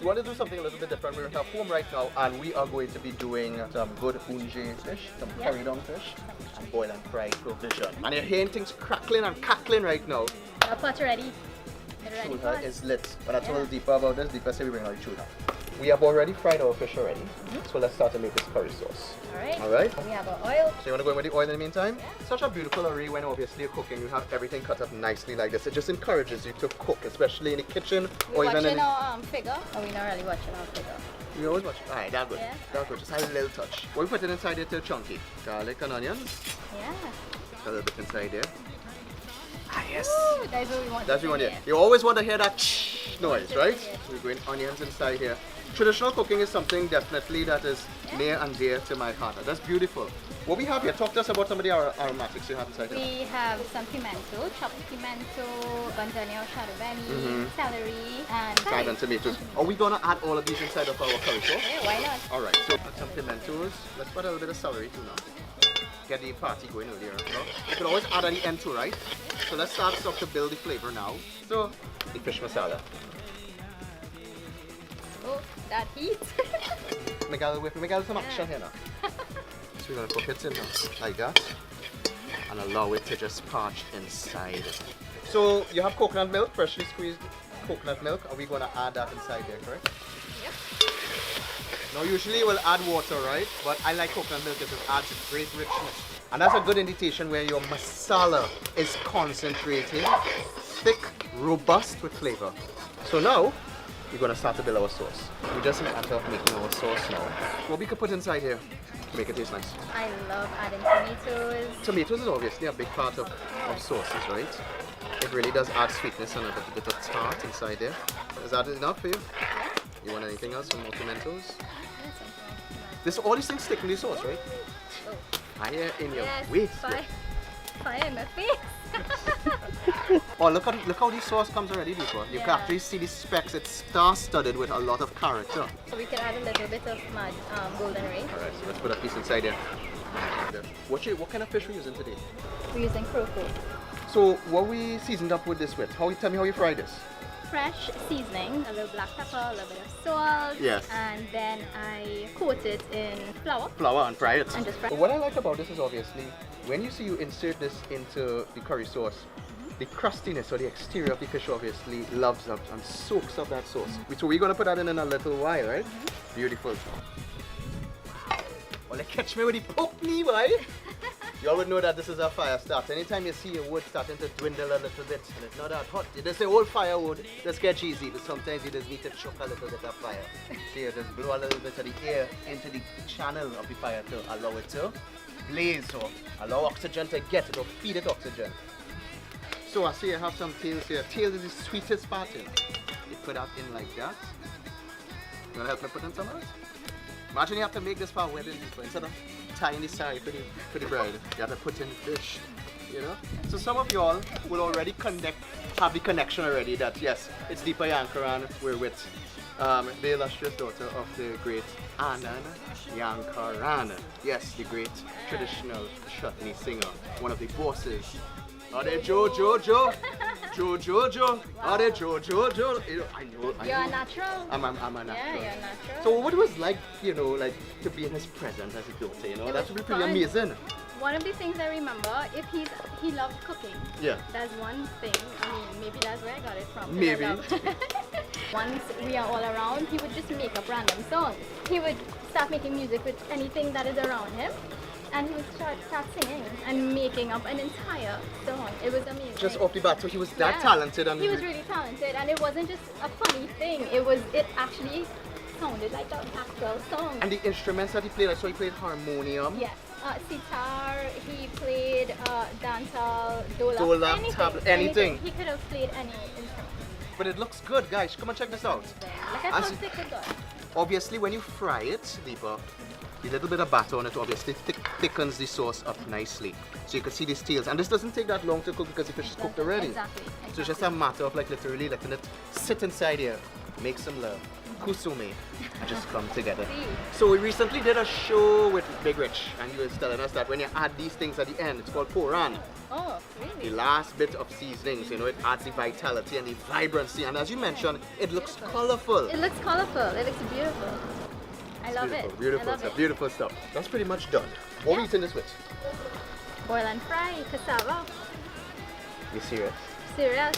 We want to do something a little bit different. We're at home right now and we are going to be doing some good Bunjay fish, some curry down fish, and boil and fry provision. And you're hearing things crackling and cackling right now. Our pot ready. Chulha is lit. When I told Deepa about this, Deepa said we bring out Chulha. We have already fried our fish already, so let's start to make this curry sauce. Alright? We have our oil. So you want to go in with the oil in the meantime? Such a beautiful array when obviously you're cooking. You have everything cut up nicely like this. It just encourages you to cook, especially in the kitchen or even in the... our figure? Or we not really watching our figure? We always watch. Alright, that's good. Yeah. That's good. Just have a little touch. What we put it inside it to chunky. Garlic and onions. Yeah. A little bit inside there. Ah, yes. Ooh, that's what we want. That's what we want here. You always want to hear that noise, right? So we're going onions inside here. Traditional cooking is something definitely that is near and dear to my heart. That's beautiful. What we have here, talk to us about some of the aromatics you have inside here. We have some pimento, chopped pimento, Bunjay or shadow celery, and thyme and tomatoes. Are we going to add all of these inside of our curry sauce? Yeah, why not? Alright, so add some pimentos. Let's put a little bit of celery too now. Get the party going earlier. You can always add at the end too, right? So let's start to build the flavor now. So, the fish masala. Oh, that heat. Miguel, some action here now. So we're going to cook it in like that and allow it to just parch inside. So you have coconut milk, freshly squeezed coconut milk. Are we going to add that inside there, correct? Yep. Now usually we'll add water, right? But I like coconut milk because it adds great richness. And that's a good indication where your masala is concentrated, thick, robust with flavor. So now, we're going to start to build our sauce. We just matter of making our sauce now. What we could put inside here to make it taste nice. I love adding tomatoes. Tomatoes is obviously a big part of sauces, right? It really does add sweetness and a bit of tart inside there. Is that enough for you? Yeah. You want anything else? Some more tomatoes? All these things stick in the sauce, right? Oh. Fire in your Yes, waist. fire in my face. Oh, look how this sauce comes already, Deepa. You can actually see the specks. It's star-studded with a lot of character. So we can add a little bit of golden ray. Alright, so let's put a piece inside there. What kind of fish are we using today? We're using croco. So what we seasoned up with this with? Tell me how you fry this. Fresh seasoning, a little black pepper, a little bit of salt. Yes. And then I coat it in flour. Flour and fry it. And just fry. But what I like about this is obviously when you see you insert this into the curry sauce, the crustiness or the exterior of the fish obviously loves up and soaks up that sauce. So we're going to put that in a little while, right? Beautiful. Well, they catch me with the poke me, boy. You all would know that this is a fire start. Anytime you see your wood starting to dwindle a little bit and it's not that hot, you just say old firewood, just get easy, but sometimes you just need to chuck a little bit of fire. So you just blow a little bit of the air into the channel of the fire to allow it to blaze or allow oxygen to get it or feed it oxygen. So I see you have some tails here. Tails is the sweetest part in. You put that in like that. You want to help me put in some of it? Imagine you have to make this for a wedding, instead of tying the saree for the bride, you have to put in fish, you know? So some of y'all will already have the connection already that yes, it's Deepa Yankaran, we're with the illustrious daughter of the great Anand Yankaran. Yes, the great traditional chutney singer, one of the bosses. Are they Joe? Are they Joe? I know. You're a natural. I'm a natural. Yeah, you're natural. So what it was like, you know, like to be in his presence as a daughter, you know, that would be pretty amazing. One of the things I remember, if he loved cooking. Yeah. That's one thing. I mean, maybe that's where I got it from. Maybe. Once we are all around, he would just make up random songs. He would start making music with anything that is around him. And he would start singing and making up an entire song. It was amazing. Just off the bat, so he was that talented. And he was really talented, and it wasn't just a funny thing. It actually sounded like an actual song. And the instruments that he played, I saw he played harmonium. Yes. Sitar, he played dancehall, dola, tabla, anything. He could have played any instrument. But it looks good, guys. Come and check this out. Like I thought it could go. Obviously, when you fry it, Deepa, a little bit of batter on it obviously thickens the sauce up nicely. So you can see these tails. And this doesn't take that long to cook because the fish is cooked already. Exactly. So it's just a matter of like literally letting it sit inside here, make some love, kusumi, and just come together. So we recently did a show with Big Rich and he was telling us that when you add these things at the end, it's called Poran. Oh, really? the last bit of seasonings, you know, it adds the vitality and the vibrancy. And as you mentioned, it looks colorful. It looks colorful. It looks beautiful. I love Beautiful, it. beautiful I love stuff, it. beautiful stuff. That's pretty much done. What are we eating this with? Boil and fry, cassava. You serious? Serious.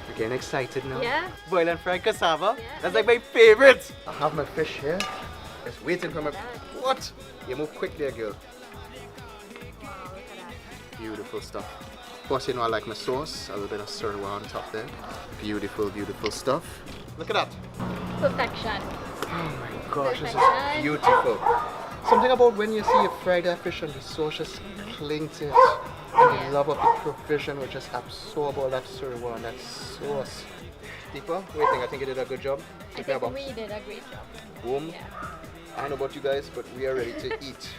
You're getting excited now? Yeah. Boil and fried cassava? Yeah. That's like my favorite. I have my fish here. Just waiting for my... What? You move quick there, girl. Wow, look at that. Beautiful stuff. Of course, you know I like my sauce. A little bit of sirloin on top there. Beautiful, beautiful stuff. Look at that. Perfection. Oh my gosh, this is Perfection. beautiful. Something about when you see a fried fish and the sauce just cling to it. And the love of the provision will just absorb all that sirloin, that sauce. Deepa, what do you think? I think you did a good job. I Take me a think box. we did a great job. Boom. Yeah. I don't know about you guys, but we are ready to eat.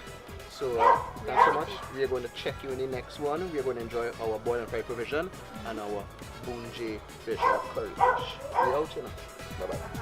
So thanks so much. We are going to check you in the next one. We are going to enjoy our boiled and fried provision and our Bunjay fish or curry fish. We out, you know. Bye bye.